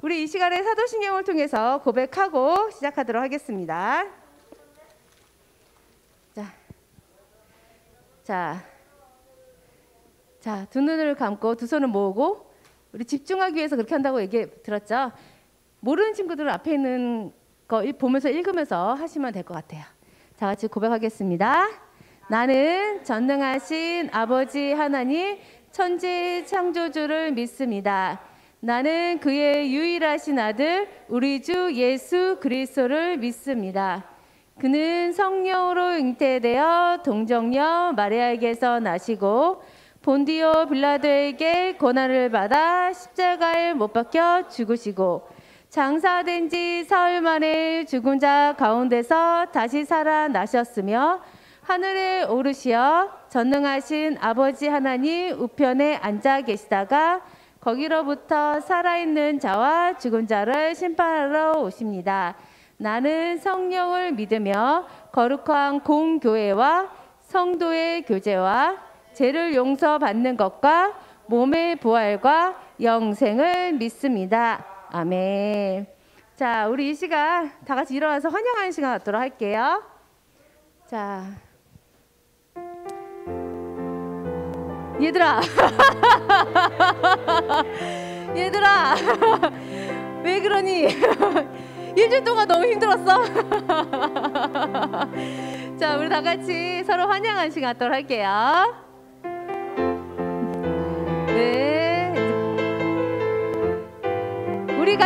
우리 이 시간에 사도신경을 통해서 고백하고 시작하도록 하겠습니다. 자, 두 눈을 감고 두 손을 모으고 우리 집중하기 위해서 그렇게 한다고 얘기 들었죠? 모르는 친구들은 앞에 있는 거 보면서 읽으면서 하시면 될 것 같아요. 자, 같이 고백하겠습니다. 나는 전능하신 아버지 하나님 천지 창조주를 믿습니다. 나는 그의 유일하신 아들 우리 주 예수 그리스도를 믿습니다. 그는 성령으로 잉태되어 동정녀 마리아에게서 나시고 본디오 빌라도에게 고난을 받아 십자가에 못 박혀 죽으시고 장사된 지 사흘 만에 죽은 자 가운데서 다시 살아나셨으며 하늘에 오르시어 전능하신 아버지 하나님 우편에 앉아 계시다가 거기로부터 살아있는 자와 죽은 자를 심판하러 오십니다. 나는 성령을 믿으며 거룩한 공교회와 성도의 교제와 죄를 용서받는 것과 몸의 부활과 영생을 믿습니다. 아멘. 자, 우리 이 시간 다 같이 일어나서 환영하는 시간 갖도록 할게요. 자, 얘들아 얘들아 왜 그러니? 일주일 동안 너무 힘들었어? 자, 우리 다 같이 서로 환영하는 시간 갖도록 할게요. 네, 우리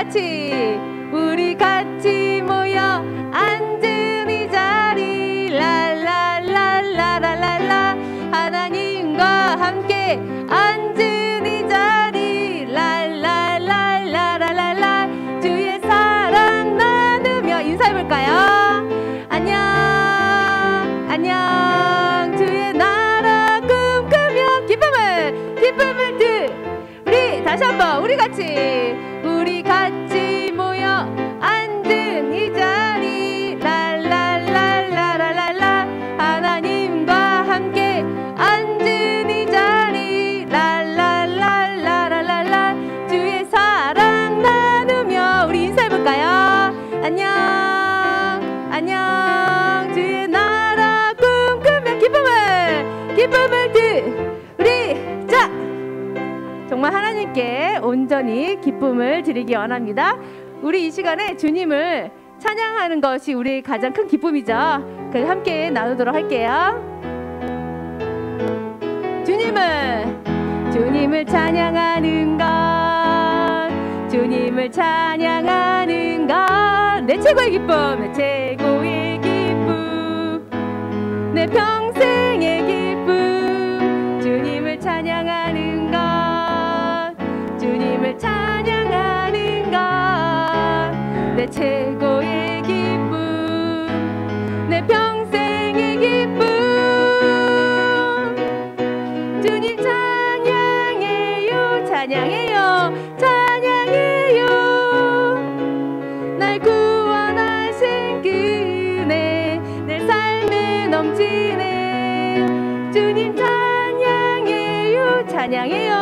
같이 모여 앉은 이 자리 랄랄랄랄랄랄라 하나님과 함께 앉은 이 자리 랄랄랄랄랄랄라 주의 사랑 나누며 인사해볼까요? 안녕 안녕 주의 나라 꿈꾸며 기쁨을 우리 다시 한번 우리 같이 모여 앉은 이 자리 랄랄랄랄랄랄라 하나님과 함께 앉은 이 자리 랄랄랄랄랄라 주의 사랑 나누며 우리 인사해볼까요? 안녕 안녕 주의 나라 꿈꾸며 기쁨을 우리 자 정말 하나님께 온전히 기쁨을 드리기 원합니다. 우리 이 시간에 주님을 찬양하는 것이 우리의 가장 큰 기쁨이죠. 그래서 함께 나누도록 할게요. 주님을 찬양하는 것 주님을 찬양하는 것 내 최고의 기쁨 내 최고의 기쁨 내 평생의 기쁨 주님을 찬양하는 것 주님을 찬양하는 것 내 최고의 기쁨 내 평생의 기쁨 주님 찬양해요 찬양해요 찬양해요 날 구원하신 그네 내 삶에 넘치네 주님 찬양해요 찬양해요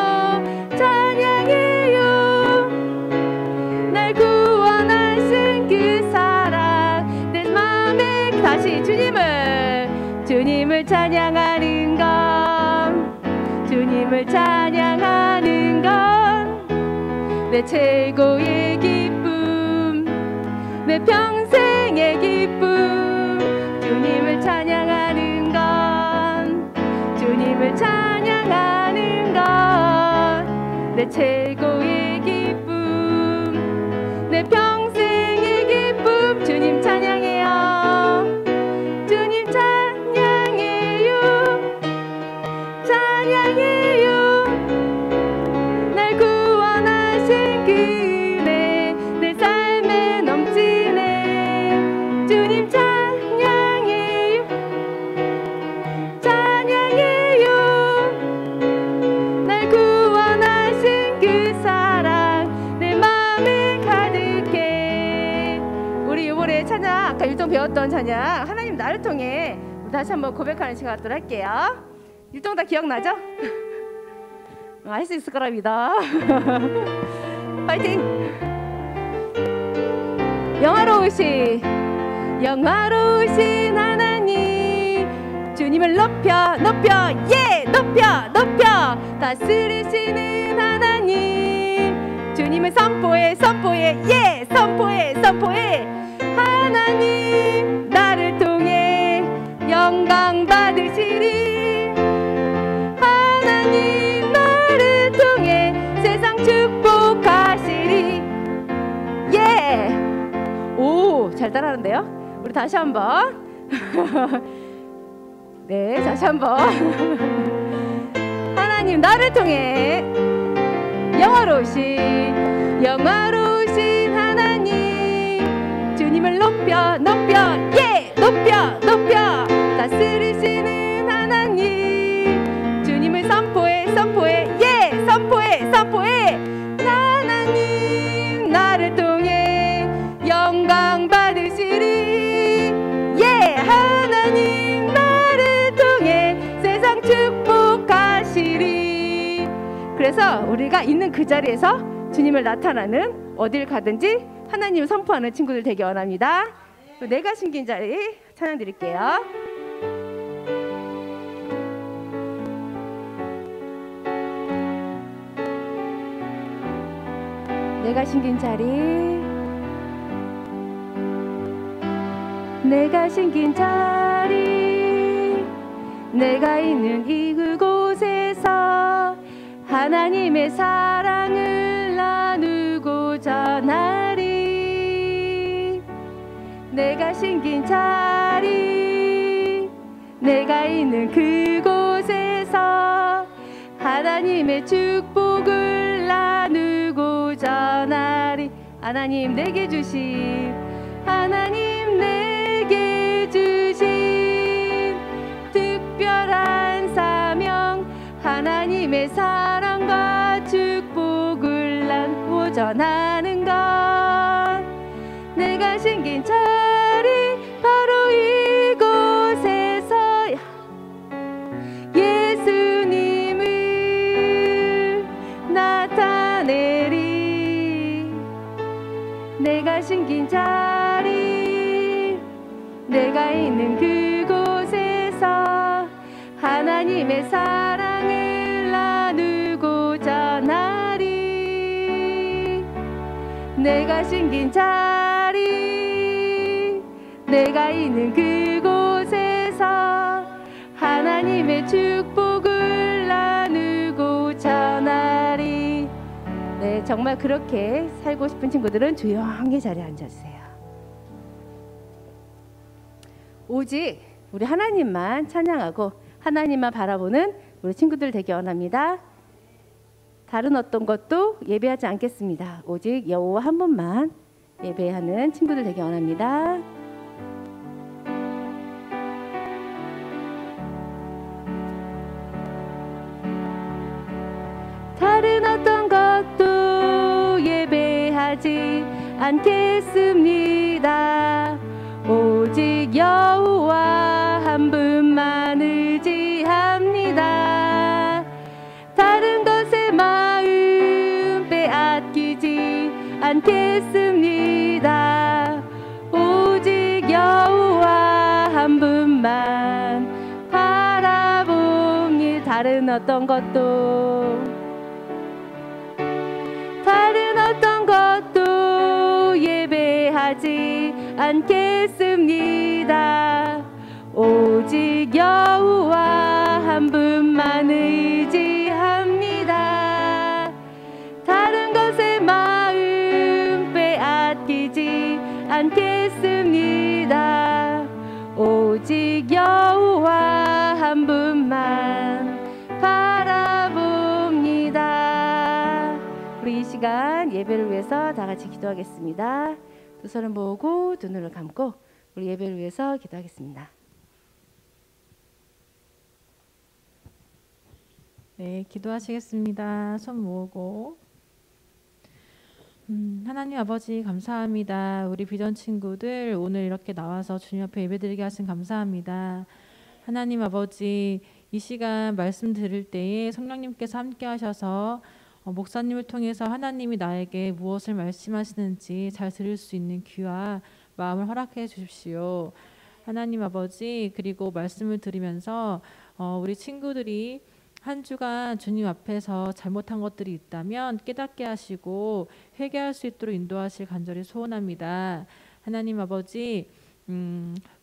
찬양해요 날 구원하신 그 사랑 내 맘에 다시 주님을 찬양하는 것 주님을 찬양하는 것 내 최고의 기쁨 내 평생의 기쁨 주님을 찬양하는 것 주님을 찬양하는 것 내 최고의 기쁨 내 평생의 기쁨 주님 찬양해요 주님 찬양해요 찬양해요 날 구원하신 그네 내 삶에 넘치네 주님 찬양해요 찬양해요 날 구원하신 그 사랑 내 마음에 가득해. 우리 이번에 찬양 아까 율동 배웠던 찬양 하나님 나를 통해 우리 다시 한번 고백하는 시간 갖도록 할게요. 율동 다 기억나죠? 할 수 있을 거라 믿어. 파이팅! 영화로우신 하나님, 주님을 높여 예, 높여 다스리시는 하나님, 주님을 선포해 예, 선포해 하나님, 나를 통해 영광 받으시리. 하나님, 나를 통해 세상 축복하시리. 예! 오, 잘 따라하는데요? 우리 다시 한번. 네, 다시 한번. 하나님, 나를 통해 영화로우신 하나님, 주님을 높여 예, 높여 다스리시는 하나님, 주님을 선포해 예, 선포해 하나님, 나를 통해 영광 받으시리. 예, 하나님, 나를 통해 세상 축복하시리. 그래서 우리가 있는 그 자리에서 주님을 나타나는, 어딜 가든지 하나님을 선포하는 친구들 되기 원합니다. 내가 숨긴 자리 찬양 드릴게요. 내가 숨긴 자리, 내가 숨긴 자리, 내가 있는 이 그곳에서 하나님의 사랑을 나누고자 나리. 내가 숨긴 자리, 내가 있는 그곳에서 하나님의 축복을 나누고자 나리. 하나님 내게 주신, 하나님 내게 주신 특별한 사명, 하나님의 사랑과 축복을 나누고 전하는 것. 내가 숨긴 자리, 바로 이곳에서 예수님을 나타내리. 내가 숨긴 자리, 내가 있는 그곳에서 하나님의 사랑을 나누고자 나리. 내가 숨긴 자리, 내가 있는 그곳에서 하나님의 축복을 나누고자 나리. 네, 정말 그렇게 살고 싶은 친구들은 조용히 자리에 앉아주세요. 오직 우리 하나님만 찬양하고 하나님만 바라보는 우리 친구들 되기 원합니다. 다른 어떤 것도 예배하지 않겠습니다. 오직 여호와 한 분만 예배하는 친구들 되기 원합니다. 다른 어떤 것도 예배하지 않겠습니다. 오직 여호와 한 분만 의지합니다. 다른 것에 마음 빼앗기지 않겠습니다. 오직 여호와 한 분만 바라봅니다. 다른 어떤 것도 예배하지 않겠습니다. 오직 여호와 한 분만 의지합니다. 다른 것에 마음 빼앗기지 않겠습니다. 오직 여호와 한 분만 바라봅니다. 우리 이 시간 예배를 위해서 다 같이 기도하겠습니다. 두 손을 모으고 두 눈을 감고 우리 예배를 위해서 기도하겠습니다. 네, 기도하시겠습니다. 손 모으고. 하나님 아버지 감사합니다. 우리 비전 친구들 오늘 이렇게 나와서 주님 앞에 예배드리게 하신 감사합니다. 하나님 아버지, 이 시간 말씀 들을 때에 성령님께서 함께 하셔서 목사님을 통해서 하나님이 나에게 무엇을 말씀하시는지 잘 들을 수 있는 귀와 마음을 허락해 주십시오. 하나님 아버지, 그리고 말씀을 들으면서 우리 친구들이 한 주간 주님 앞에서 잘못한 것들이 있다면 깨닫게 하시고 회개할 수 있도록 인도하실 간절히 소원합니다. 하나님 아버지,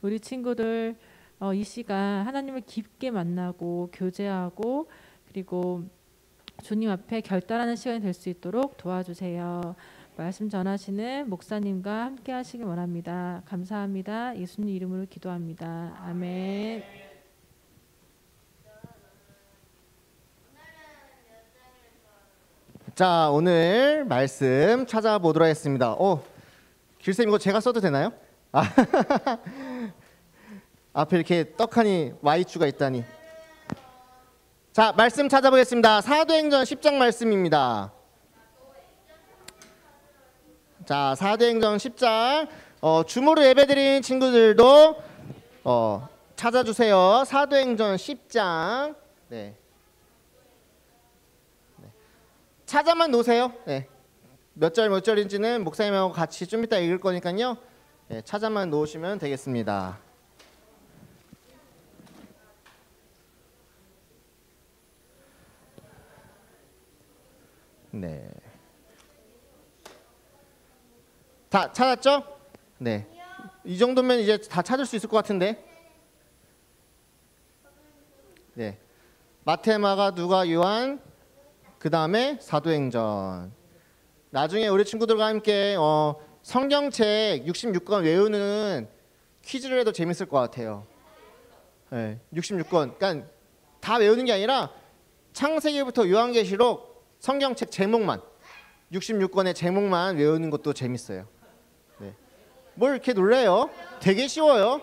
우리 친구들 이 시간 하나님을 깊게 만나고 교제하고 그리고 주님 앞에 결단하는 시간이 될 수 있도록 도와주세요. 말씀 전하시는 목사님과 함께 하시길 원합니다. 감사합니다. 예수님 이름으로 기도합니다. 아멘. 자, 오늘 말씀 찾아보도록 하겠습니다. 길쌤 이거 제가 써도 되나요? 앞에 이렇게 떡하니 Y추가 있다니. 자, 말씀 찾아보겠습니다. 사도행전 10장 말씀입니다. 자, 사도행전 10장 주무로 예배드린 친구들도 찾아주세요. 사도행전 10장. 네. 찾아만 놓으세요. 네. 몇 절 몇 절인지는 목사님하고 같이 좀 이따 읽을 거니까요. 네, 찾아만 놓으시면 되겠습니다. 네. 다 찾았죠? 네. 이 정도면 이제 다 찾을 수 있을 것 같은데. 네. 마태, 마가, 누가, 요한, 그 다음에 사도행전. 나중에 우리 친구들과 함께 성경책 66권 외우는 퀴즈를 해도 재밌을 것 같아요. 네, 66권. 그러니까 다 외우는 게 아니라 창세기부터 요한계시록 성경책 제목만 66권의 제목만 외우는 것도 재밌어요. 네. 뭘 이렇게 놀래요? 되게 쉬워요.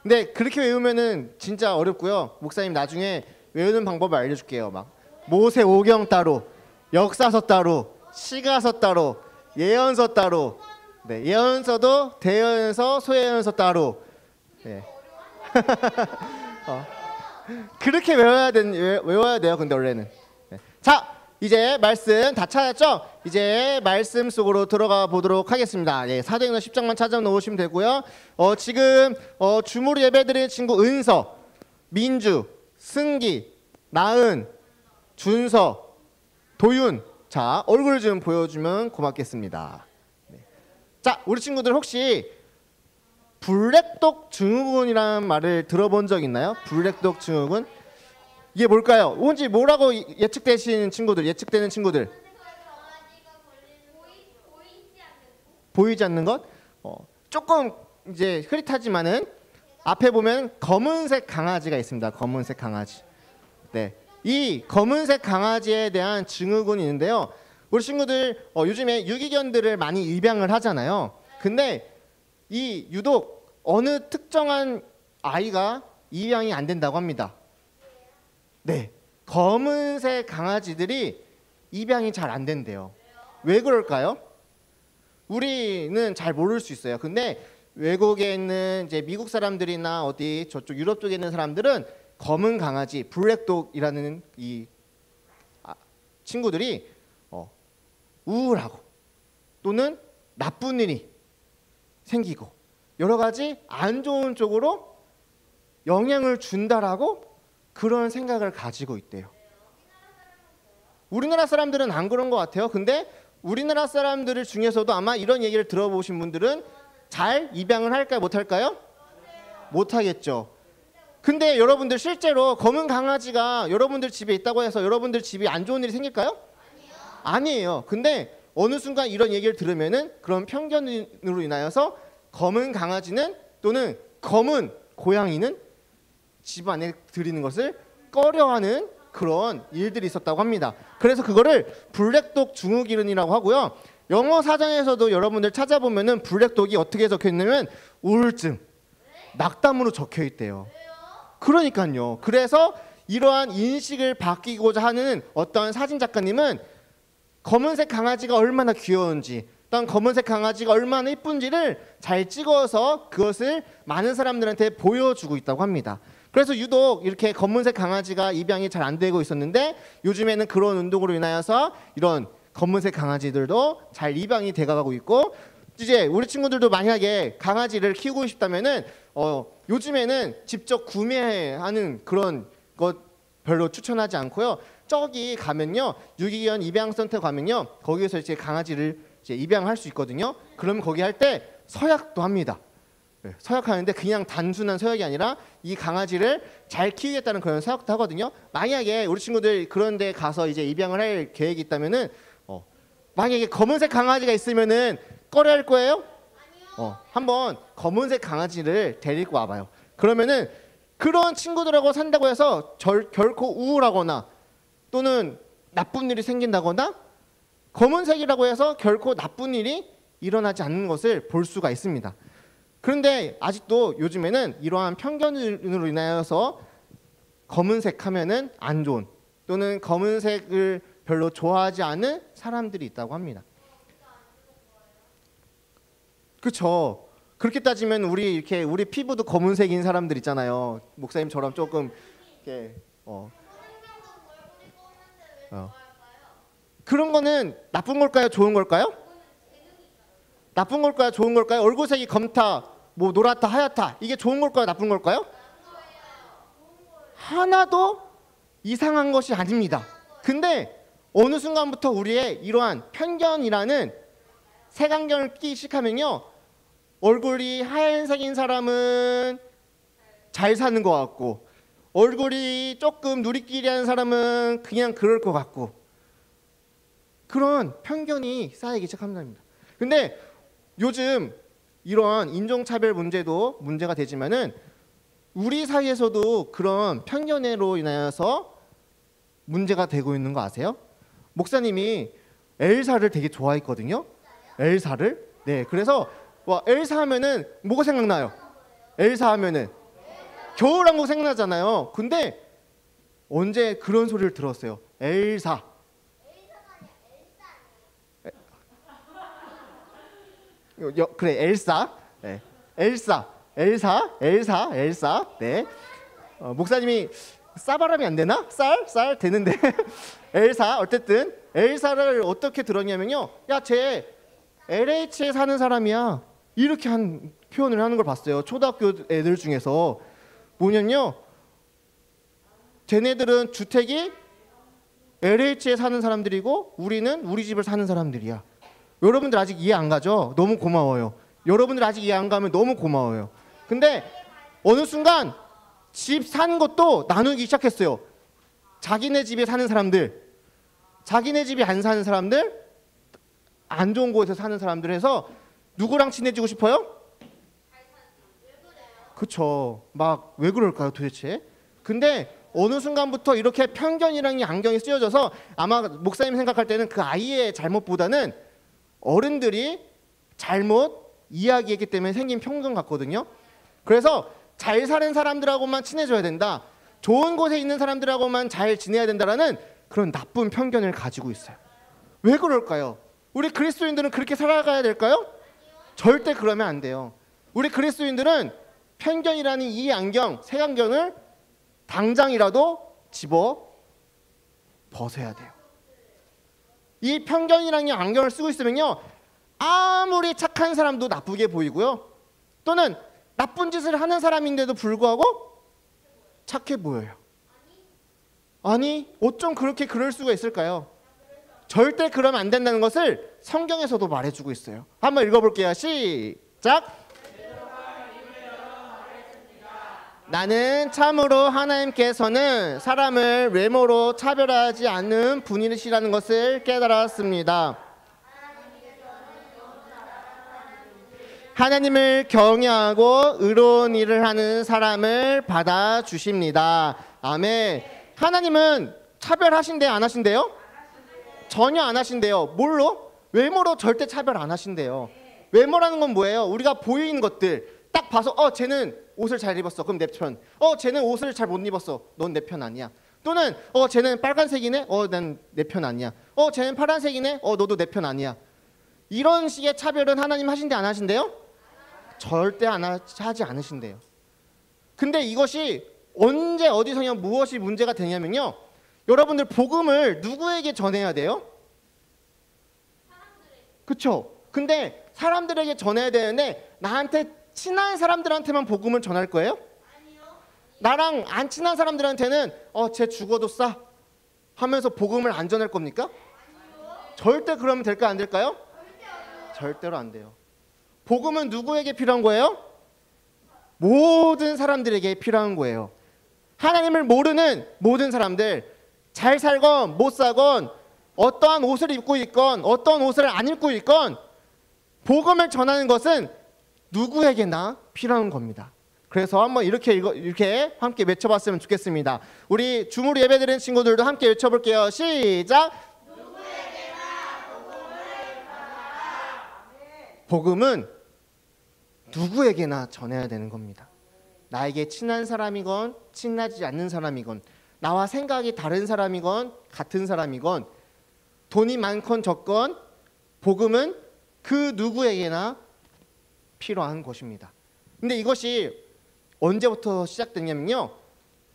근데 그렇게 외우면은 진짜 어렵고요. 목사님 나중에 외우는 방법을 알려줄게요. 막 모세 오경 따로, 역사서 따로, 시가서 따로, 예언서 따로. 네, 예언서도 대예언서, 소예언서 따로. 네. 그렇게 외워야 돼요. 근데 원래는. 네. 자, 이제 말씀 다 찾았죠? 이제 말씀 속으로 들어가 보도록 하겠습니다. 예, 사도행전 10장만 찾아 놓으시면 되고요. 지금 주무로 예배드리는 친구 은서, 민주, 승기, 나은, 준서, 도윤. 자, 얼굴 좀 보여주면 고맙겠습니다. 네. 자, 우리 친구들 혹시 불랙독 증후군이라는 말을 들어본 적 있나요? 불랙독 증후군? 이게 뭘까요? 뭔지 뭐라고 예측되는 친구들? 보이지 않는 것? 조금 이제 흐릿하지만은 앞에 보면 검은색 강아지가 있습니다. 검은색 강아지. 네, 이 검은색 강아지에 대한 증후군이 있는데요. 우리 친구들 요즘에 유기견들을 많이 입양을 하잖아요. 근데 이 유독 어느 특정한 아이가 입양이 안 된다고 합니다. 네, 검은색 강아지들이 입양이 잘 안 된대요. 왜 그럴까요? 우리는 잘 모를 수 있어요. 근데 외국에 있는 이제 미국 사람들이나 어디 저쪽 유럽 쪽에 있는 사람들은 검은 강아지, 블랙독이라는 이 친구들이 우울하고 또는 나쁜 일이 생기고 여러 가지 안 좋은 쪽으로 영향을 준다라고 그런 생각을 가지고 있대요. 우리나라 사람들은 안 그런 것 같아요. 근데 우리나라 사람들 중에서도 아마 이런 얘기를 들어보신 분들은 잘 입양을 할까요? 못할까요? 못하겠죠. 근데 여러분들 실제로 검은 강아지가 여러분들 집에 있다고 해서 여러분들 집에 안 좋은 일이 생길까요? 아니에요. 근데 어느 순간 이런 얘기를 들으면은 그런 편견으로 인하여서 검은 강아지는 또는 검은 고양이는 집 안에 들이는 것을 꺼려하는 그런 일들이 있었다고 합니다. 그래서 그거를 블랙독 증후군이라고 하고요. 영어 사전에서도 여러분들 찾아보면은 블랙독이 어떻게 적혀 있냐면 우울증, 낙담으로 적혀 있대요. 그러니까요. 그래서 이러한 인식을 바뀌고자 하는 어떤 사진 작가님은 검은색 강아지가 얼마나 귀여운지, 또한 검은색 강아지가 얼마나 이쁜지를 잘 찍어서 그것을 많은 사람들한테 보여주고 있다고 합니다. 그래서 유독 이렇게 검은색 강아지가 입양이 잘 안 되고 있었는데 요즘에는 그런 운동으로 인하여서 이런 검은색 강아지들도 잘 입양이 돼가고 있고 이제 우리 친구들도 만약에 강아지를 키우고 싶다면은 요즘에는 직접 구매하는 그런 것 별로 추천하지 않고요. 저기 가면요 유기견 입양센터 가면요 거기에서 이제 강아지를 이제 입양할 수 있거든요. 그러면 거기 할 때 서약도 합니다. 네, 서약하는데 그냥 단순한 서약이 아니라 이 강아지를 잘 키우겠다는 그런 서약도 하거든요. 만약에 우리 친구들 그런 데 가서 이제 입양을 할 계획이 있다면은 만약에 검은색 강아지가 있으면은 꺼려할 거예요? 한번 검은색 강아지를 데리고 와봐요. 그러면은 그런 친구들하고 산다고 해서 결코 우울하거나 또는 나쁜 일이 생긴다거나 검은색이라고 해서 결코 나쁜 일이 일어나지 않는 것을 볼 수가 있습니다. 그런데 아직도 요즘에는 이러한 편견으로 인하여서 검은색 하면은 안 좋은 또는 검은색을 별로 좋아하지 않은 사람들이 있다고 합니다. 그렇죠. 그렇게 따지면 우리 피부도 검은색인 사람들 있잖아요. 목사님처럼 조금 이렇게 그런 거는 나쁜 걸까요? 좋은 걸까요? 나쁜 걸까요? 좋은 걸까요? 얼굴색이 검다, 뭐 노랗다, 하얗다 이게 좋은 걸까요? 나쁜 걸까요? 하나도 이상한 것이 아닙니다. 근데 어느 순간부터 우리의 이러한 편견이라는 색안경을 끼기 시작하면요 얼굴이 하얀색인 사람은 잘 사는 것 같고 얼굴이 조금 누리끼리한 사람은 그냥 그럴 것 같고 그런 편견이 쌓이기 시작합니다. 근데 요즘 이러한 인종차별 문제도 문제가 되지만은 우리 사이에서도 그런 편견으로 인하여서 문제가 되고 있는 거 아세요? 목사님이 엘사를 되게 좋아했거든요. 엘사를. 네, 그래서 엘사 하면은 뭐가 생각나요? 엘사 하면은 겨울왕국 생각나잖아요. 근데 언제 그런 소리를 들었어요? 엘사. 그래 엘사. 네. 엘사. 네. 목사님이 싸바람이 안 되나? 쌀 되는데 엘사 어쨌든 엘사를 어떻게 들었냐면요. 야, 쟤 LH에 사는 사람이야. 이렇게 한 표현을 하는 걸 봤어요. 초등학교 애들 중에서 뭐냐면요. 쟤네들은 주택이 LH에 사는 사람들이고 우리는 우리 집을 사는 사람들이야. 여러분들 아직 이해 안 가죠? 너무 고마워요. 여러분들 아직 이해 안 가면 너무 고마워요. 근데 어느 순간 집 사는 것도 나누기 시작했어요. 자기네 집에 사는 사람들, 자기네 집에 안 사는 사람들, 안 좋은 곳에서 사는 사람들 해서 누구랑 친해지고 싶어요? 그쵸. 막 왜 그럴까요 도대체? 근데 어느 순간부터 이렇게 편견이라는 안경이 쓰여져서 아마 목사님 생각할 때는 그 아이의 잘못보다는 어른들이 잘못 이야기했기 때문에 생긴 편견 같거든요. 그래서 잘 사는 사람들하고만 친해져야 된다. 좋은 곳에 있는 사람들하고만 잘 지내야 된다라는 그런 나쁜 편견을 가지고 있어요. 왜 그럴까요? 우리 그리스도인들은 그렇게 살아가야 될까요? 절대 그러면 안 돼요. 우리 그리스도인들은 편견이라는 이 안경, 색안경을 당장이라도 집어 벗어야 돼요. 이 편견이라는 안경을 쓰고 있으면요 아무리 착한 사람도 나쁘게 보이고요 또는 나쁜 짓을 하는 사람인데도 불구하고 착해 보여요. 아니 어쩜 그렇게 그럴 수가 있을까요? 절대 그러면 안 된다는 것을 성경에서도 말해주고 있어요. 한번 읽어볼게요. 시작. 나는 참으로 하나님께서는 사람을 외모로 차별하지 않는 분이시라는 것을 깨달았습니다. 하나님을 경외하고 의로운 일을 하는 사람을 받아주십니다. 아멘. 하나님은 차별하신대요? 안 하신대요? 전혀 안 하신대요. 뭘로? 외모로 절대 차별 안 하신대요. 외모라는 건 뭐예요? 우리가 보이는 것들 딱 봐서 쟤는 옷을 잘 입었어. 그럼 내 편. 쟤는 옷을 잘 못 입었어. 넌 내 편 아니야. 또는 쟤는 빨간색이네. 난 내 편 아니야. 쟤는 파란색이네. 너도 내 편 아니야. 이런 식의 차별은 하나님 하신대 안 하신대요? 절대 하지 않으신대요. 근데 이것이 언제 어디서냐 무엇이 문제가 되냐면요. 여러분들 복음을 누구에게 전해야 돼요? 그렇죠? 근데 사람들에게 전해야 되는데 나한테 친한 사람들한테만 복음을 전할 거예요? 나랑 안 친한 사람들한테는 쟤 죽어도 싸 하면서 복음을 안 전할 겁니까? 절대 그러면 될까 안 될까요? 절대로 안 돼요. 복음은 누구에게 필요한 거예요? 모든 사람들에게 필요한 거예요. 하나님을 모르는 모든 사람들, 잘 살건 못 살건 어떠한 옷을 입고 있건 어떠한 옷을 안 입고 있건 복음을 전하는 것은 누구에게나 필요한 겁니다. 그래서 한번 이렇게 함께 외쳐봤으면 좋겠습니다. 우리 주물 예배드리는 친구들도 함께 외쳐볼게요. 시작. 복음은 누구에게나 전해야 되는 겁니다. 나에게 친한 사람이건 친하지 않는 사람이건 나와 생각이 다른 사람이건 같은 사람이건 돈이 많건 적건 복음은 그 누구에게나 필요한 것입니다. 근데 이것이 언제부터 시작됐냐면요.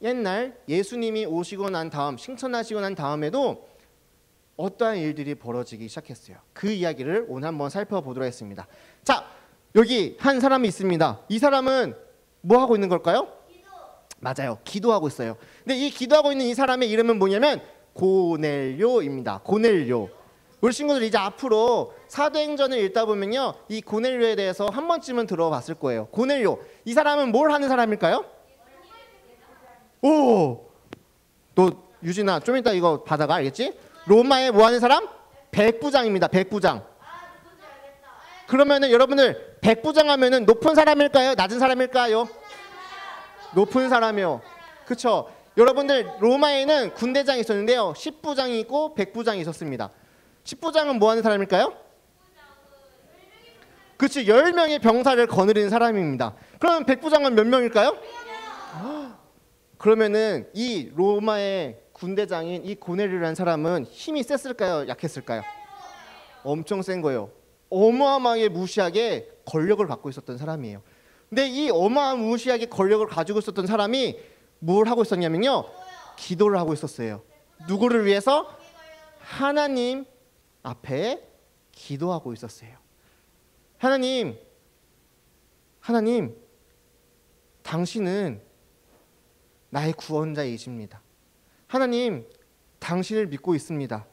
옛날 예수님이 오시고 난 다음, 승천하시고 난 다음에도 어떠한 일들이 벌어지기 시작했어요. 그 이야기를 오늘 한번 살펴보도록 하겠습니다. 자, 여기 한 사람이 있습니다. 이 사람은 뭐 하고 있는 걸까요? 맞아요. 기도하고 있어요. 근데 이 기도하고 있는 이 사람의 이름은 뭐냐면 고넬료입니다. 고넬료. 우리 친구들 이제 앞으로 사도행전을 읽다 보면요. 이 고넬료에 대해서 한 번쯤은 들어봤을 거예요. 고넬료. 이 사람은 뭘 하는 사람일까요? 오! 너 유진아 좀 이따 이거 받아가 알겠지? 로마에 뭐 하는 사람? 백부장입니다. 백부장. 그러면은 여러분들 백부장 하면은 높은 사람일까요? 낮은 사람일까요? 높은 사람이요. 그렇죠? 여러분들 로마에는 군대장이 있었는데요. 10부장이 있고 100부장이 있었습니다. 10부장은 뭐 하는 사람일까요? 그렇지. 10명의 병사를 거느리는 사람입니다. 그럼 100부장은 몇 명일까요? 그러면은 이 로마의 군대장인 이 고넬료라는 사람은 힘이 셌을까요? 약했을까요? 엄청 센 거예요. 어마어마하게 무시하게 권력을 갖고 있었던 사람이에요. 근데 이 어마무시하게 권력을 가지고 있었던 사람이 뭘 하고 있었냐면요. 기도를 하고 있었어요. 누구를 위해서? 하나님 앞에 기도하고 있었어요. 하나님, 당신은 나의 구원자이십니다. 하나님, 당신을 믿고 있습니다.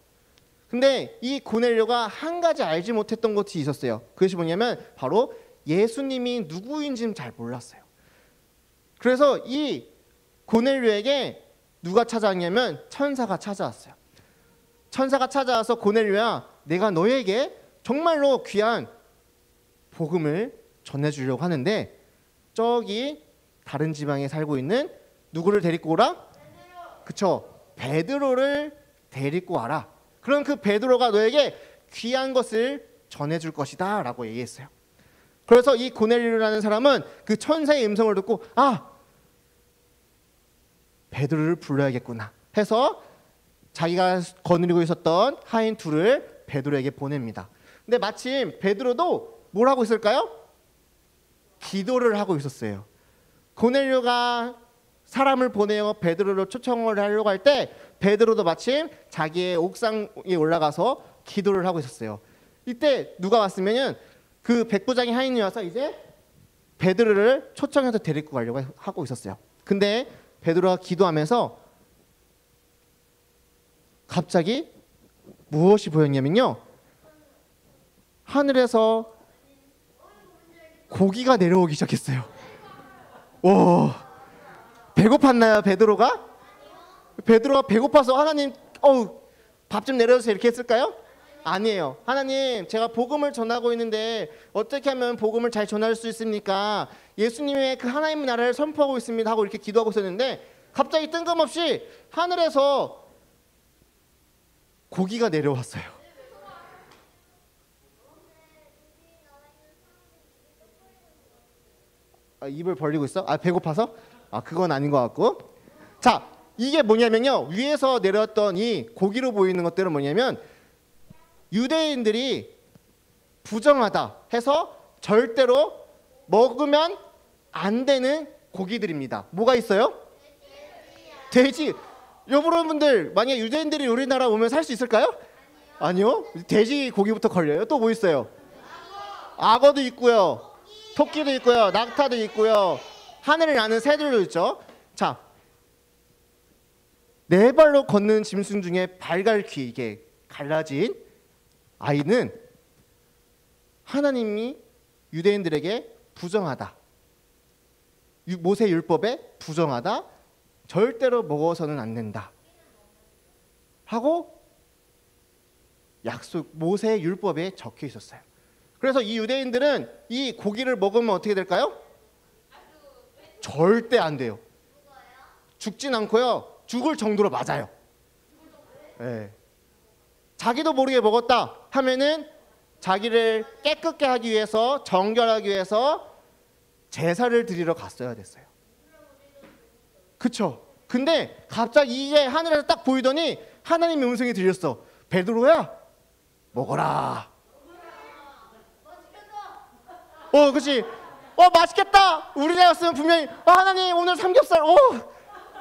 근데 이 고넬료가 한 가지 알지 못했던 것이 있었어요. 그것이 뭐냐면 바로 예수님이 누구인지는 잘 몰랐어요. 그래서 이 고넬료에게 누가 찾아왔냐면 천사가 찾아왔어요. 천사가 찾아와서 고넬료야, 내가 너에게 정말로 귀한 복음을 전해주려고 하는데 저기 다른 지방에 살고 있는 누구를 데리고 오라? 그쵸? 베드로를 데리고 와라. 그럼 그 베드로가 너에게 귀한 것을 전해줄 것이다 라고 얘기했어요. 그래서 이 고넬료라는 사람은 그 천사의 음성을 듣고 베드로를 불러야겠구나 해서 자기가 거느리고 있었던 하인 둘을 베드로에게 보냅니다. 근데 마침 베드로도 뭘 하고 있을까요? 기도를 하고 있었어요. 고넬료가 사람을 보내어 베드로를 초청을 하려고 할 때 베드로도 마침 자기의 옥상에 올라가서 기도를 하고 있었어요. 이때 누가 왔으면은 그 백부장의 하인이 와서 이제 베드로를 초청해서 데리고 가려고 하고 있었어요. 근데 베드로가 기도하면서 갑자기 무엇이 보였냐면요. 하늘에서 고기가 내려오기 시작했어요. 와, 배고팠나요, 베드로가? 베드로가 배고파서 하나님, 밥 좀 내려주세요 이렇게 했을까요? 아니에요. 하나님, 제가 복음을 전하고 있는데 어떻게 하면 복음을 잘 전할 수 있습니까? 예수님의 그 하나님의 나라를 선포하고 있습니다 하고 이렇게 기도하고 있었는데 갑자기 뜬금없이 하늘에서 고기가 내려왔어요. 입을 벌리고 있어? 배고파서? 그건 아닌 것 같고. 자, 이게 뭐냐면요. 위에서 내려왔던 이 고기로 보이는 것들은 뭐냐면 유대인들이 부정하다 해서 절대로 먹으면 안 되는 고기들입니다. 뭐가 있어요? 돼지 여러분들 만약에 유대인들이 우리나라 오면 살 수 있을까요? 아니요. 돼지 고기부터 걸려요. 또 뭐 있어요? 악어도 있고요. 토끼도 있고요. 낙타도 있고요. 하늘을 나는 새들도 있죠. 자, 네 발로 걷는 짐승 중에 발갈퀴 이게 갈라진 아이는 하나님이 유대인들에게 부정하다. 모세 율법에 부정하다. 절대로 먹어서는 안 된다. 하고 모세 율법에 적혀 있었어요. 그래서 이 유대인들은 이 고기를 먹으면 어떻게 될까요? 절대 안 돼요. 죽진 않고요. 죽을 정도로 맞아요. 네. 자기도 모르게 먹었다 하면은 자기를 깨끗게 하기 위해서 정결하기 위해서 제사를 드리러 갔어야 됐어요. 그쵸? 근데 갑자기 이게 하늘에서 딱 보이더니 하나님의 음성이 들렸어. 베드로야, 먹어라. 그치? 맛있겠다. 우리나라였으면 분명히 하나님 오늘 삼겹살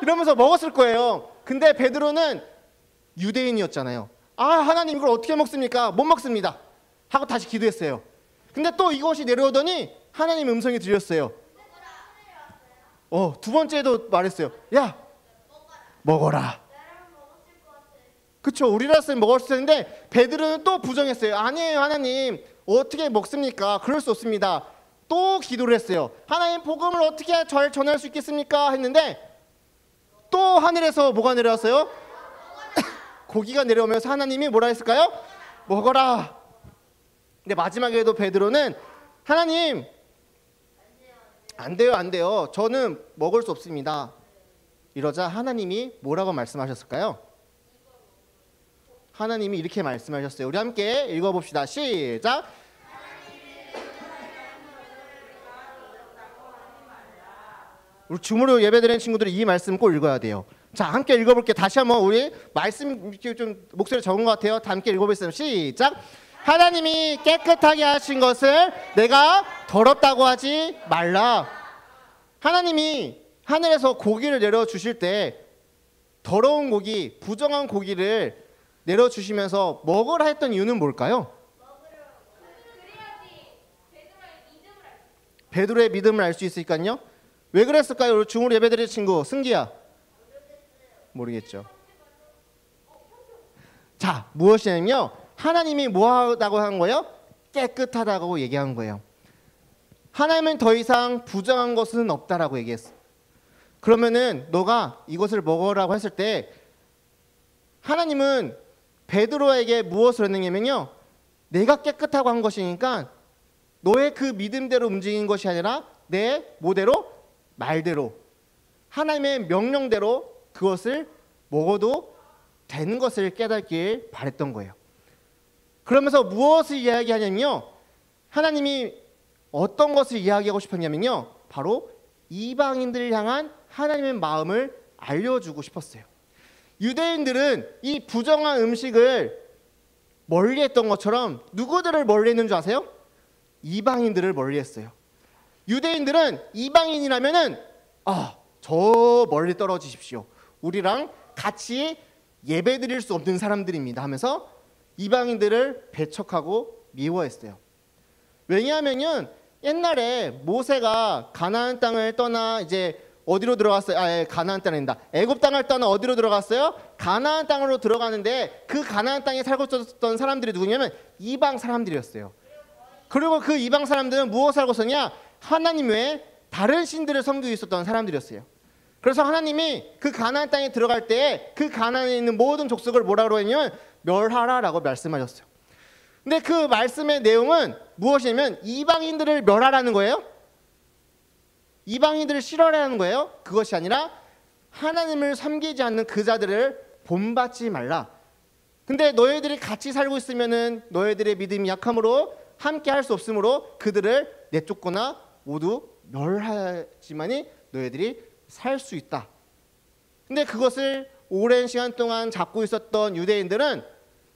이러면서 먹었을 거예요. 근데 베드로는 유대인이었잖아요. 하나님 이걸 어떻게 먹습니까? 못 먹습니다. 하고 다시 기도했어요. 근데 또 이것이 내려오더니 하나님 음성이 들렸어요. 두 번째도 말했어요. 야, 먹어라. 그쵸? 우리라서는 먹었을 텐데 베드로는 또 부정했어요. 아니에요 하나님, 어떻게 먹습니까? 그럴 수 없습니다. 또 기도를 했어요. 하나님 복음을 어떻게 잘 전할 수 있겠습니까? 했는데 또 하늘에서 뭐가 내려왔어요? 고기가 내려오면서 하나님이 뭐라 했을까요? 먹어라. 근데 마지막에도 베드로는 하나님 안 돼요. 저는 먹을 수 없습니다. 이러자 하나님이 뭐라고 말씀하셨을까요? 하나님이 이렇게 말씀하셨어요. 우리 함께 읽어봅시다. 시작. 우리 줌으로 예배드리는 친구들이 이 말씀 꼭 읽어야 돼요. 자, 함께 읽어볼게요. 다시 한번 우리 말씀 이렇게 좀 목소리 적은 것 같아요. 다 함께 읽어보겠습니다. 시작. 하나님이 깨끗하게 하신 것을 내가 더럽다고 하지 말라. 하나님이 하늘에서 고기를 내려주실 때 더러운 고기, 부정한 고기를 내려주시면서 먹으라 했던 이유는 뭘까요? 베드로의 믿음을 알 수 있으니까요. 왜 그랬을까요? 중으로 예배드릴 친구 승기야. 모르겠죠. 자, 무엇이냐면요, 하나님이 뭐하다고 한 거예요? 깨끗하다고 얘기한 거예요. 하나님은 더 이상 부정한 것은 없다라고 얘기했어. 그러면은 너가 이것을 먹으라고 했을 때 하나님은 베드로에게 무엇을 했느냐면요, 내가 깨끗하고 한 것이니까 너의 그 믿음대로 움직인 것이 아니라 내 뭐대로? 말대로, 하나님의 명령대로 그것을 먹어도 되는 것을 깨닫길 바랬던 거예요. 그러면서 무엇을 이야기하냐면요, 하나님이 어떤 것을 이야기하고 싶었냐면요, 바로 이방인들을 향한 하나님의 마음을 알려주고 싶었어요. 유대인들은 이 부정한 음식을 멀리했던 것처럼 누구들을 멀리했는 줄 아세요? 이방인들을 멀리했어요. 유대인들은 이방인이라면은 저 멀리 떨어지십시오. 우리랑 같이 예배드릴 수 없는 사람들입니다 하면서 이방인들을 배척하고 미워했어요. 왜냐하면은 옛날에 모세가 가나안 땅을 떠나 이제 어디로 들어갔어요? 가나안 땅이 아니다. 애굽 땅을 떠나 어디로 들어갔어요? 가나안 땅으로 들어가는데 그 가나안 땅에 살고 있었던 사람들이 누구냐면 이방 사람들이었어요. 그리고 그 이방 사람들은 무엇을 하고 있었냐? 하나님 외에 다른 신들을 섬기고 있었던 사람들이었어요. 그래서 하나님이 그 가나안 땅에 들어갈 때 그 가나안에 있는 모든 족속을 뭐라고 했냐면 멸하라라고 말씀하셨어요. 근데 그 말씀의 내용은 무엇이냐면 이방인들을 멸하라는 거예요. 이방인들을 싫어하라는 거예요. 그것이 아니라 하나님을 섬기지 않는 그 자들을 본받지 말라. 근데 너희들이 같이 살고 있으면은 너희들의 믿음이 약함으로 함께 할 수 없으므로 그들을 내쫓거나 모두 멸하지만이 너희들이 살 수 있다. 근데 그것을 오랜 시간 동안 잡고 있었던 유대인들은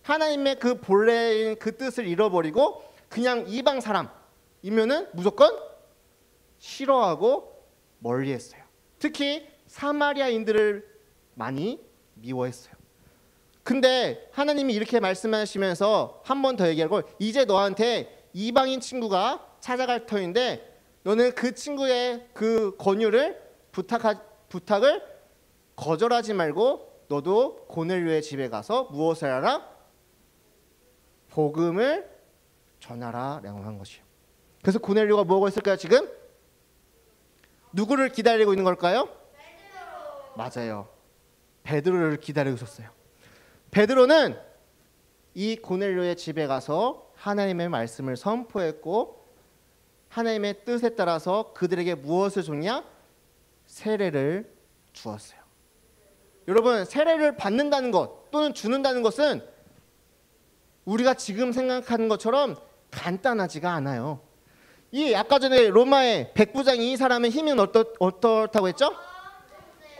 하나님의 그 본래인 그 뜻을 잃어버리고 그냥 이방 사람이면은 무조건 싫어하고 멀리했어요. 특히 사마리아인들을 많이 미워했어요. 근데 하나님이 이렇게 말씀하시면서 한 번 더 얘기하고, 이제 너한테 이방인 친구가 찾아갈 터인데 너는 그 친구의 그 권유를 부탁을 거절하지 말고 너도 고넬료의 집에 가서 무엇을 하라? 복음을 전하라 라고 한 것이요. 그래서 고넬료가 뭐하고 있을까요? 지금 누구를 기다리고 있는 걸까요? 맞아요. 베드로를 기다리고 있었어요. 베드로는 이 고넬료의 집에 가서 하나님의 말씀을 선포했고 하나님의 뜻에 따라서 그들에게 무엇을 줬냐? 세례를 주었어요. 여러분, 세례를 받는다는 것 또는 주는다는 것은 우리가 지금 생각하는 것처럼 간단하지가 않아요. 이 아까 전에 로마의 백부장이 이 사람의 힘은 어떻다고 했죠?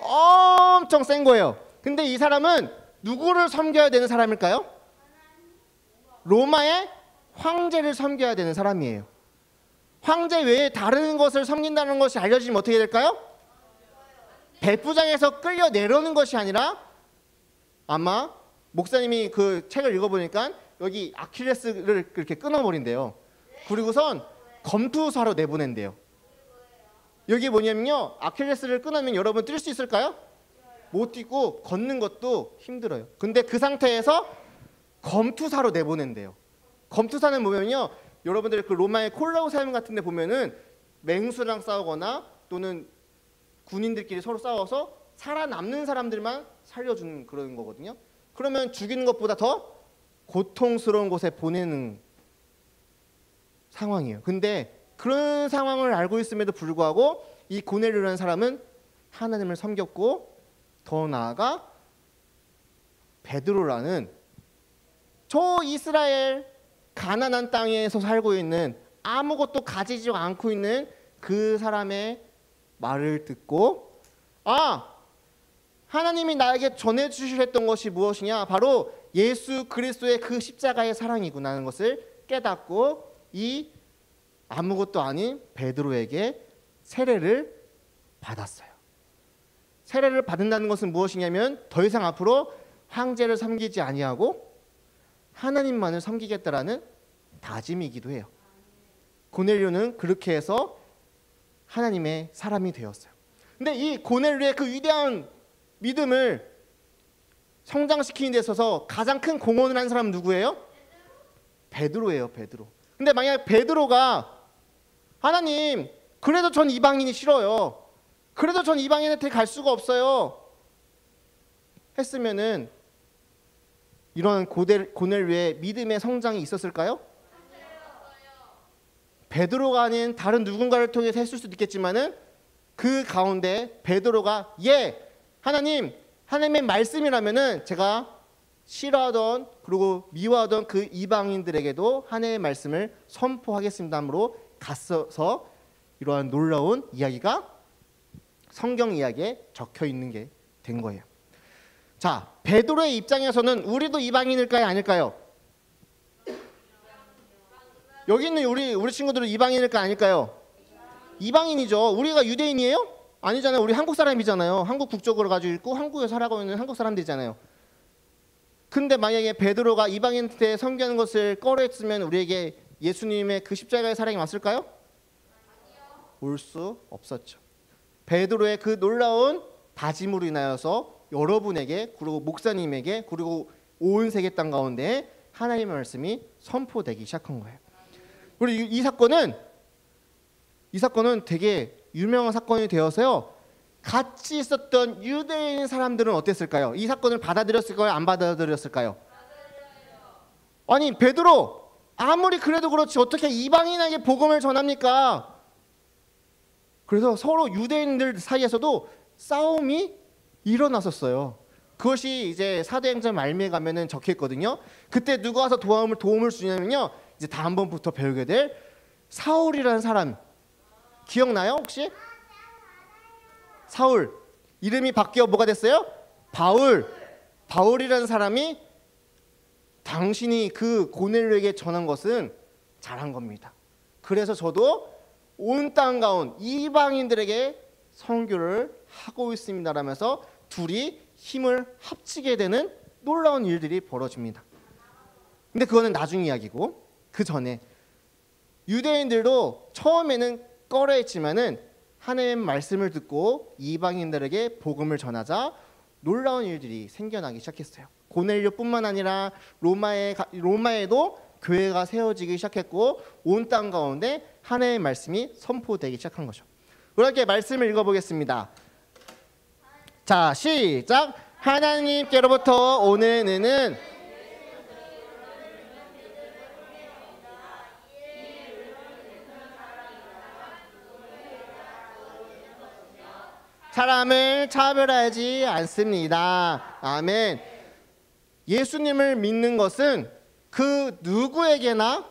엄청 센 거예요. 근데 이 사람은 누구를 섬겨야 되는 사람일까요? 로마의 황제를 섬겨야 되는 사람이에요. 황제 외에 다른 것을 섬긴다는 것이 알려지면 어떻게 될까요? 백부장에서 끌려 내려오는 것이 아니라, 아마 목사님이 그 책을 읽어보니까 여기 아킬레스를 이렇게 끊어버린대요. 그리고선 검투사로 내보낸대요. 여기 뭐냐면요, 아킬레스를 끊으면 여러분 뛸 수 있을까요? 못 뛰고 걷는 것도 힘들어요. 근데 그 상태에서 검투사로 내보낸대요. 검투사는 뭐냐면요, 여러분들 그 로마의 콜로세움 같은 데 보면은 맹수랑 싸우거나 또는 군인들끼리 서로 싸워서 살아남는 사람들만 살려주는 그런 거거든요. 그러면 죽이는 것보다 더 고통스러운 곳에 보내는 상황이에요. 근데 그런 상황을 알고 있음에도 불구하고 이 고넬료라는 사람은 하나님을 섬겼고, 더 나아가 베드로라는 저 이스라엘 가나안 땅에서 살고 있는 아무것도 가지지 않고 있는 그 사람의 말을 듣고, 하나님이 나에게 전해주셨던 것이 무엇이냐, 바로 예수 그리스도의 그 십자가의 사랑이구나 하는 것을 깨닫고 이 아무것도 아닌 베드로에게 세례를 받았어요. 세례를 받는다는 것은 무엇이냐면 더 이상 앞으로 황제를 섬기지 아니하고 하나님만을 섬기겠다라는 다짐이기도 해요. 고넬료는 그렇게 해서 하나님의 사람이 되었어요. 근데 이 고넬료의 그 위대한 믿음을 성장시키는 데 있어서 가장 큰 공헌을 한 사람은 누구예요? 베드로예요. 베드로. 근데 만약 베드로가 하나님, 그래도 전 이방인이 싫어요, 그래도 전 이방인한테 갈 수가 없어요 했으면은 이런 고넬료의 믿음의 성장이 있었을까요? 베드로가 아닌 다른 누군가를 통해서 했을 수도 있겠지만은 그 가운데 베드로가 하나님의 말씀이라면은 제가 싫어하던 그리고 미워하던 그 이방인들에게도 하나님의 말씀을 선포하겠습니다 함으로 갔어서 이러한 놀라운 이야기가 성경 이야기에 적혀 있는 게 된 거예요. 자, 베드로의 입장에서는 우리도 이방인일까요, 아닐까요? 여기 있는 우리 친구들은 이방인일까요, 아닐까요? 이방인이죠. 우리가 유대인이에요? 아니잖아요. 우리 한국 사람이잖아요. 한국 국적으로 가지고 있고 한국에 살아가고 있는 한국 사람들이잖아요. 근데 만약에 베드로가 이방인한테 섬기는 것을 꺼려했으면 우리에게 예수님의 그 십자가의 사랑이 왔을까요? 올 수 없었죠. 베드로의 그 놀라운 다짐으로 인하여서 여러분에게 그리고 목사님에게 그리고 온 세계 땅 가운데 하나님의 말씀이 선포되기 시작한 거예요. 그리고 이 사건은 되게 유명한 사건이 되어서요, 같이 있었던 유대인 사람들은 어땠을까요? 이 사건을 받아들였을까요, 안 받아들였을까요? 아니, 베드로 아무리 그래도 그렇지 어떻게 이방인에게 복음을 전합니까? 그래서 서로 유대인들 사이에서도 싸움이 일어났었어요. 그것이 이제 사도행전 말미에 가면은 적혀 있거든요. 그때 누가 와서 도움을 주냐면요, 이제 다음번부터 배우게 될 사울이라는 사람 기억나요 혹시? 사울 이름이 바뀌어 뭐가 됐어요? 바울이라는 사람이 당신이 그 고넬료에게 전한 것은 잘한 겁니다. 그래서 저도 온 땅 가운 이방인들에게 선교를 하고 있습니다 라면서 둘이 힘을 합치게 되는 놀라운 일들이 벌어집니다. 근데 그거는 나중 이야기고, 그 전에 유대인들도 처음에는 꺼려했지만은 하나님의 말씀을 듣고 이방인들에게 복음을 전하자 놀라운 일들이 생겨나기 시작했어요. 고넬료뿐만 아니라 로마에도 교회가 세워지기 시작했고, 온 땅 가운데 하나님의 말씀이 선포되기 시작한 거죠. 그렇게 말씀을 읽어보겠습니다. 자, 시작. 하나님께로부터 오는 은은 사람을 차별하지 않습니다. 아멘. 예수님을 믿는 것은 그 누구에게나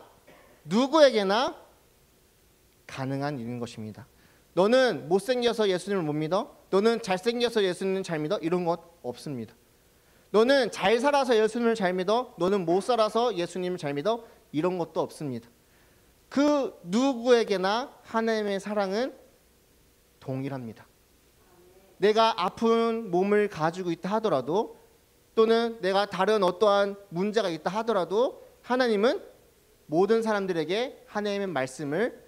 가능한 일인 것입니다. 너는 못생겨서 예수님을 못 믿어? 너는 잘생겨서 예수님을 잘 믿어? 이런 것 없습니다. 너는 잘 살아서 예수님을 잘 믿어? 너는 못 살아서 예수님을 잘 믿어? 이런 것도 없습니다. 그 누구에게나 하나님의 사랑은 동일합니다. 내가 아픈 몸을 가지고 있다 하더라도, 또는 내가 다른 어떠한 문제가 있다 하더라도 하나님은 모든 사람들에게 하나님의 말씀을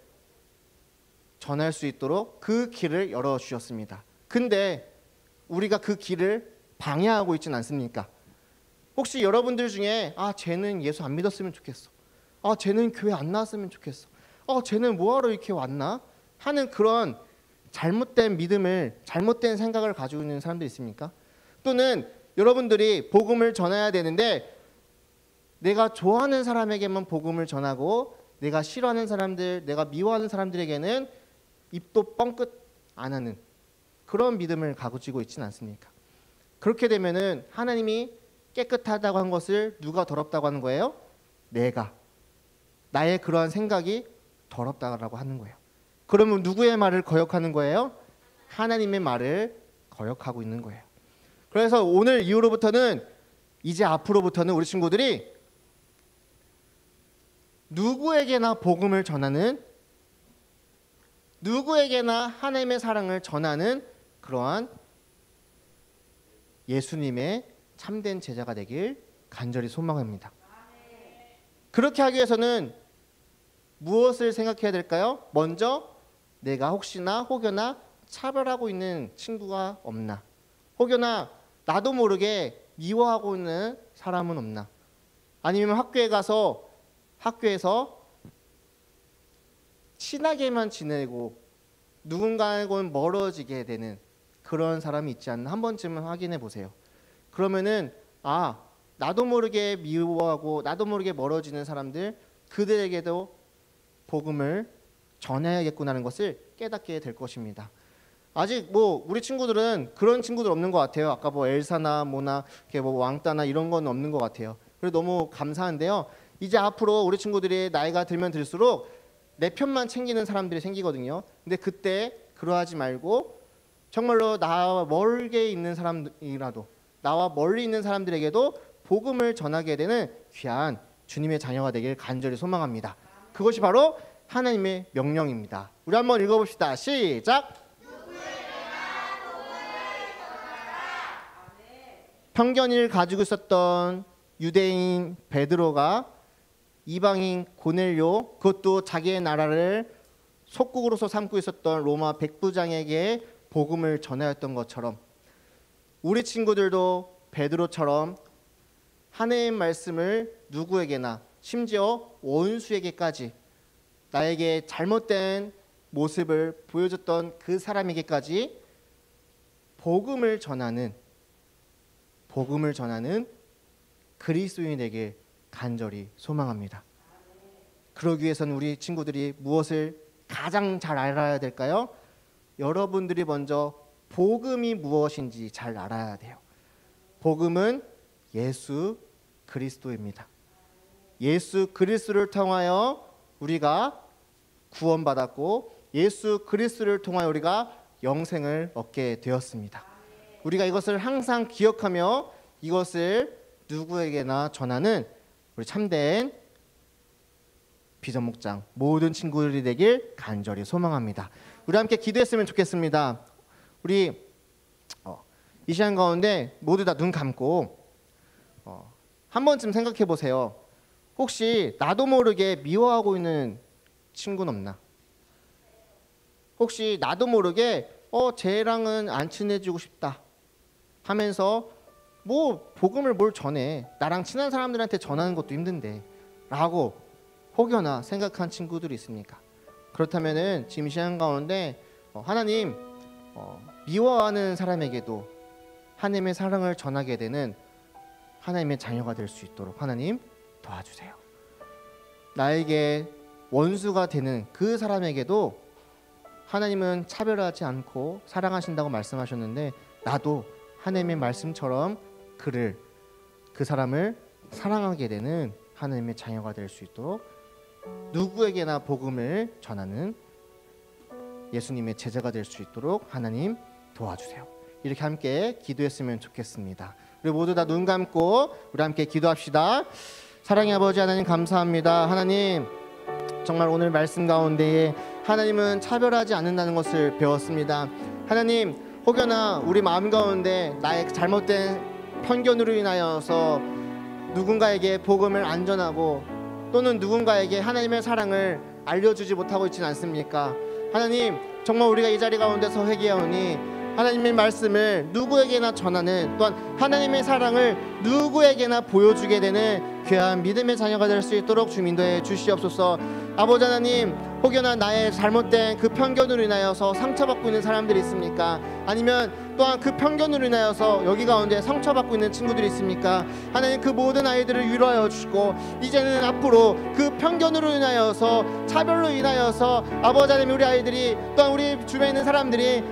전할 수 있도록 그 길을 열어주셨습니다. 근데 우리가 그 길을 방해하고 있지는 않습니까? 혹시 여러분들 중에 쟤는 예수 안 믿었으면 좋겠어, 쟤는 교회 안 나왔으면 좋겠어, 쟤는 뭐하러 이렇게 왔나 하는 그런 잘못된 믿음을, 잘못된 생각을 가지고 있는 사람들 있습니까? 또는 여러분들이 복음을 전해야 되는데 내가 좋아하는 사람에게만 복음을 전하고 내가 싫어하는 사람들, 내가 미워하는 사람들에게는 입도 뻥끗 안 하는 그런 믿음을 가지고 있지는 않습니까? 그렇게 되면은 하나님이 깨끗하다고 한 것을 누가 더럽다고 하는 거예요? 내가, 나의 그러한 생각이 더럽다고 하는 거예요. 그러면 누구의 말을 거역하는 거예요? 하나님의 말을 거역하고 있는 거예요. 그래서 오늘 이후로부터는, 이제 앞으로부터는 우리 친구들이 누구에게나 복음을 전하는, 누구에게나 하나님의 사랑을 전하는 그러한 예수님의 참된 제자가 되길 간절히 소망합니다. 그렇게 하기 위해서는 무엇을 생각해야 될까요? 먼저 내가 혹여나 차별하고 있는 친구가 없나, 혹여나 나도 모르게 미워하고 있는 사람은 없나, 아니면 학교에서 친하게만 지내고 누군가하고는 멀어지게 되는 그런 사람이 있지 않나 한 번쯤은 확인해 보세요. 그러면은 나도 모르게 미워하고 나도 모르게 멀어지는 사람들, 그들에게도 복음을 전해야겠구나는 것을 깨닫게 될 것입니다. 아직 우리 친구들은 그런 친구들 없는 것 같아요. 아까 엘사나 이렇게 왕따나 이런 건 없는 것 같아요. 그래서 너무 감사한데요. 이제 앞으로 우리 친구들이 나이가 들면 들수록 내 편만 챙기는 사람들이 생기거든요. 근데 그때 그러하지 말고 정말로 나와 멀게 있는 사람이라도, 나와 멀리 있는 사람들에게도 복음을 전하게 되는 귀한 주님의 자녀가 되길 간절히 소망합니다. 그것이 바로 하나님의 명령입니다. 우리 한번 읽어봅시다. 시작. 편견을 가지고 있었던 유대인 베드로가 이방인 고넬료, 그것도 자기의 나라를 속국으로서 삼고 있었던 로마 백부장에게 복음을 전하였던 것처럼, 우리 친구들도 베드로처럼 하나님의 말씀을 누구에게나, 심지어 원수에게까지, 나에게 잘못된 모습을 보여줬던 그 사람에게까지 복음을 전하는 그리스도인이 되길 간절히 소망합니다. 그러기 위해서는 우리 친구들이 무엇을 가장 잘 알아야 될까요? 여러분들이 먼저 복음이 무엇인지 잘 알아야 돼요. 복음은 예수 그리스도입니다. 예수 그리스도를 통하여 우리가 구원받았고, 예수 그리스도를 통하여 우리가 영생을 얻게 되었습니다. 우리가 이것을 항상 기억하며 이것을 누구에게나 전하는 우리 참된 비전 목장 모든 친구들이 되길 간절히 소망합니다. 우리 함께 기도했으면 좋겠습니다. 우리 이 시간 가운데 모두 다 눈 감고 한 번쯤 생각해 보세요. 혹시 나도 모르게 미워하고 있는 친구는 없나? 혹시 나도 모르게 쟤랑은 안 친해지고 싶다 하면서 뭐 복음을 뭘 전해, 나랑 친한 사람들한테 전하는 것도 힘든데 라고 혹여나 생각한 친구들이 있습니까? 그렇다면은 지금 시간 가운데 하나님 미워하는 사람에게도 하나님의 사랑을 전하게 되는 하나님의 자녀가 될 수 있도록 하나님 도와주세요. 나에게 원수가 되는 그 사람에게도 하나님은 차별하지 않고 사랑하신다고 말씀하셨는데, 나도 하나님의 말씀처럼 그 사람을 사랑하게 되는 하나님의 자녀가 될 수 있도록 누구에게나 복음을 전하는 예수님의 제자가 될 수 있도록 하나님 도와주세요. 이렇게 함께 기도했으면 좋겠습니다. 우리 모두 다 눈 감고 우리 함께 기도합시다. 사랑의 아버지 하나님, 감사합니다. 하나님, 정말 오늘 말씀 가운데에 하나님은 차별하지 않는다는 것을 배웠습니다. 하나님, 혹여나 우리 마음 가운데 나의 잘못된 편견으로 인하여서 누군가에게 복음을 안 전하고 또는 누군가에게 하나님의 사랑을 알려주지 못하고 있지는 않습니까? 하나님, 정말 우리가 이 자리 가운데서 회개하오니 하나님의 말씀을 누구에게나 전하는, 또한 하나님의 사랑을 누구에게나 보여주게 되는 귀한 믿음의 자녀가 될 수 있도록 주님 인도해 주시옵소서. 아버지 하나님, 혹여나 나의 잘못된 그 편견으로 인하여서 상처받고 있는 사람들이 있습니까? 아니면 또한 그 편견으로 인하여서 여기 가운데 상처받고 있는 친구들이 있습니까? 하나님, 그 모든 아이들을 위로하여 주시고 이제는 앞으로 그 편견으로 인하여서, 차별로 인하여서 아버지 하나님, 우리 아이들이 또한 우리 주변에 있는 사람들이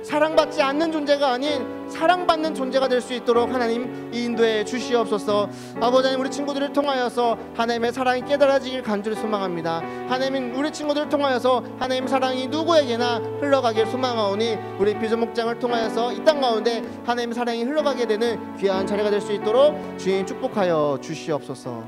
사랑받지 않는 존재가 아닌 사랑받는 존재가 될 수 있도록 하나님 인도해 주시옵소서. 아버지 하나님, 우리 친구들을 통하여서 하나님의 사랑이 깨달아지길 간절히 소망합니다. 하나님, 우리 친구들을 통하여서 하나님의 사랑이 누구에게나 흘러가길 소망하오니 우리 비전 목장을 통하여서 이 땅 가운데 하나님의 사랑이 흘러가게 되는 귀한 자리가 될 수 있도록 주님 축복하여 주시옵소서.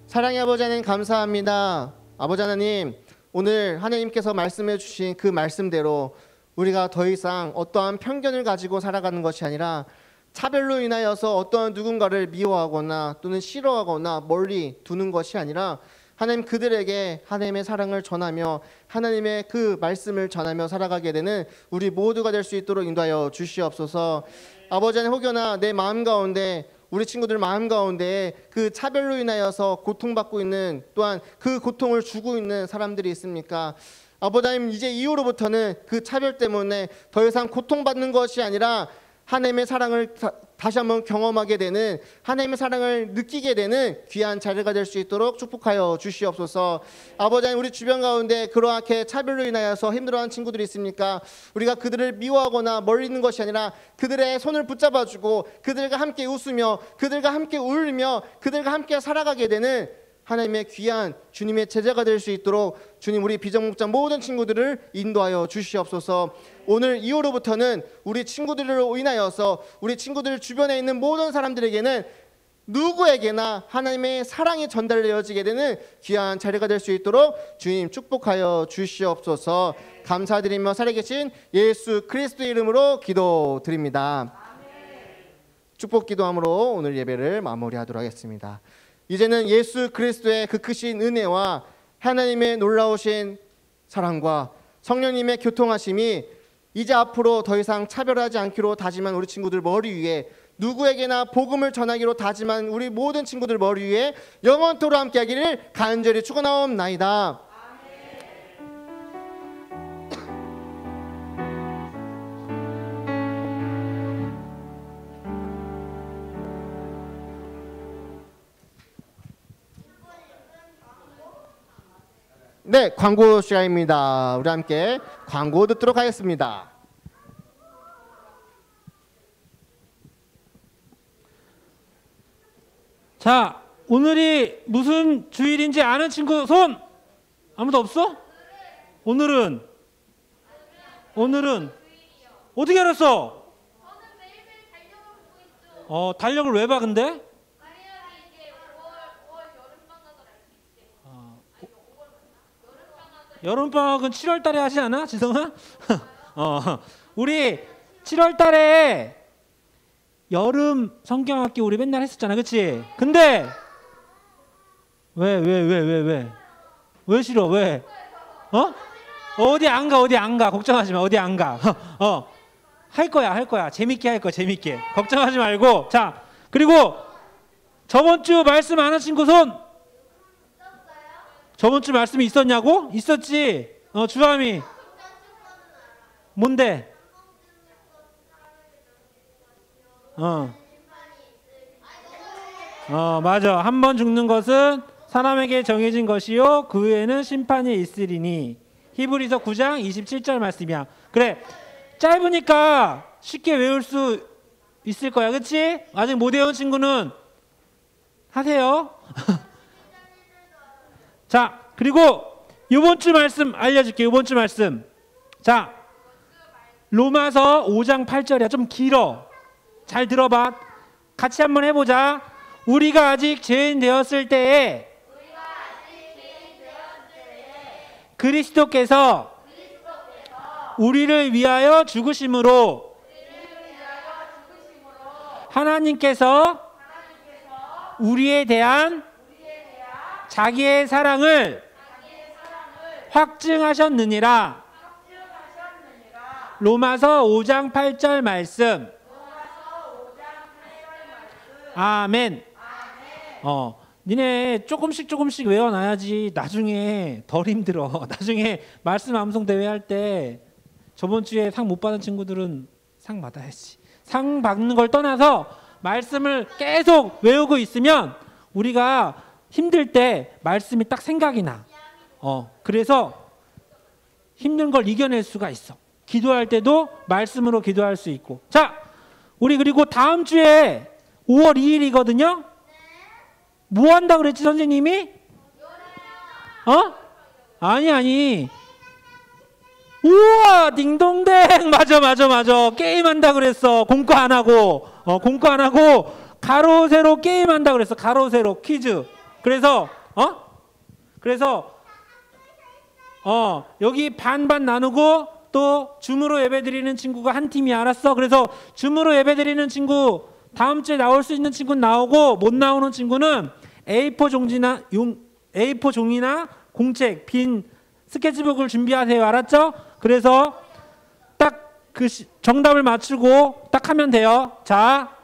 사랑의 아버지 하나님, 감사합니다. 아버지 하나님, 오늘 하나님께서 말씀해 주신 그 말씀대로 우리가 더 이상 어떠한 편견을 가지고 살아가는 것이 아니라 차별로 인하여서 어떠한 누군가를 미워하거나 또는 싫어하거나 멀리 두는 것이 아니라 하나님, 그들에게 하나님의 사랑을 전하며 하나님의 그 말씀을 전하며 살아가게 되는 우리 모두가 될 수 있도록 인도하여 주시옵소서. 아버지 하나님, 혹여나 내 마음 가운데, 우리 친구들 마음 가운데 그 차별로 인하여서 고통받고 있는, 또한 그 고통을 주고 있는 사람들이 있습니까? 아버지 하나님, 이제 이후로부터는 그 차별 때문에 더 이상 고통받는 것이 아니라 하나님의 사랑을 다시 한번 경험하게 되는, 하나님의 사랑을 느끼게 되는 귀한 자리가 될 수 있도록 축복하여 주시옵소서. 아버지 하나님, 우리 주변 가운데 그렇게 차별로 인하여서 힘들어하는 친구들이 있습니까? 우리가 그들을 미워하거나 멀리 있는 것이 아니라 그들의 손을 붙잡아주고 그들과 함께 웃으며 그들과 함께 울며 그들과 함께 살아가게 되는 하나님의 귀한 주님의 제자가 될 수 있도록 주님, 우리 비전목장 모든 친구들을 인도하여 주시옵소서. 오늘 이후로부터는 우리 친구들로 인하여서 우리 친구들 주변에 있는 모든 사람들에게는 누구에게나 하나님의 사랑이 전달되어지게 되는 귀한 자리가 될 수 있도록 주님 축복하여 주시옵소서. 감사드리며 살아계신 예수 그리스도의 이름으로 기도드립니다. 축복 기도함으로 오늘 예배를 마무리하도록 하겠습니다. 이제는 예수 그리스도의 그 크신 은혜와 하나님의 놀라우신 사랑과 성령님의 교통하심이 이제 앞으로 더 이상 차별하지 않기로 다짐한 우리 친구들 머리 위에, 누구에게나 복음을 전하기로 다짐한 우리 모든 친구들 머리 위에 영원토록 함께하기를 간절히 축원하옵나이다. 네, 광고 시간입니다. 우리 함께 광고 듣도록 하겠습니다. 자, 오늘이 무슨 주일인지 아는 친구 손! 아무도 없어? 오늘은 어떻게 알았어? 저는 매일매일 달력을 보고 있죠. 달력을 왜 봐 근데? 당연히 이제 5월 여름방학을 알 수 있게. 아니 5월 맞나? 여름방학을 여름방학은 7월 달에 하지 않아? 지성아? 우리 7월 달에 여름 성경학기 우리 맨날 했었잖아. 그치? 근데 왜 싫어? 왜? 어디 안 가. 걱정하지 마. 어디 안 가. 할 거야. 재밌게 할 거야. 재밌게. 걱정하지 말고. 자, 그리고 저번 주 말씀 안 하신 친구 손. 저번 주 말씀이 있었냐고? 있었지. 주함이. 뭔데? 맞아. 한 번 죽는 것은 사람에게 정해진 것이요 그 후에는 심판이 있으리니. 히브리서 9장 27절 말씀이야. 그래. 짧으니까 쉽게 외울 수 있을 거야. 그치? 아직 못 외운 친구는 하세요. 자, 그리고 이번 주 말씀 알려줄게. 이번 주 말씀. 자, 로마서 5장 8절이야. 좀 길어. 잘 들어봐. 같이 한번 해보자. 우리가 아직 죄인 되었을 때에 그리스도께서 우리를 위하여 죽으심으로 하나님께서 우리에 대한 자기의 사랑을 확증하셨느니라. 로마서 5장 8절 말씀. 아멘. 니네 조금씩 외워놔야지 나중에 덜 힘들어. 나중에 말씀 암송 대회 할 때 저번 주에 상 못 받은 친구들은 상 받아야지. 상 받는 걸 떠나서 말씀을 계속 외우고 있으면 우리가 힘들 때 말씀이 딱 생각이 나. 그래서 힘든 걸 이겨낼 수가 있어. 기도할 때도 말씀으로 기도할 수 있고. 자, 우리 그리고 다음 주에 5월 2일이거든요. 뭐 한다 그랬지 선생님이? 아니. 우와, 딩동댕. 맞아. 게임한다 그랬어. 공부 안 하고 가로 세로 게임한다 그랬어. 가로 세로 퀴즈. 그래서 여기 반반 나누고 또 줌으로 예배드리는 친구가 한 팀이. 알았어? 그래서 줌으로 예배드리는 친구 다음 주에 나올 수 있는 친구는 나오고 못 나오는 친구는 A4 종이나 공책, 빈 스케치북을 준비하세요. 알았죠? 그래서 딱 그 정답을 맞추고 딱 하면 돼요. 자,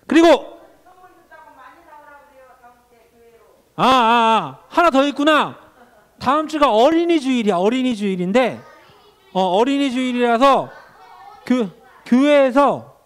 그리고 하나 더 있구나. 다음 주가 어린이 주일이야. 어린이 주일인데 어린이 주일이라서 교회에서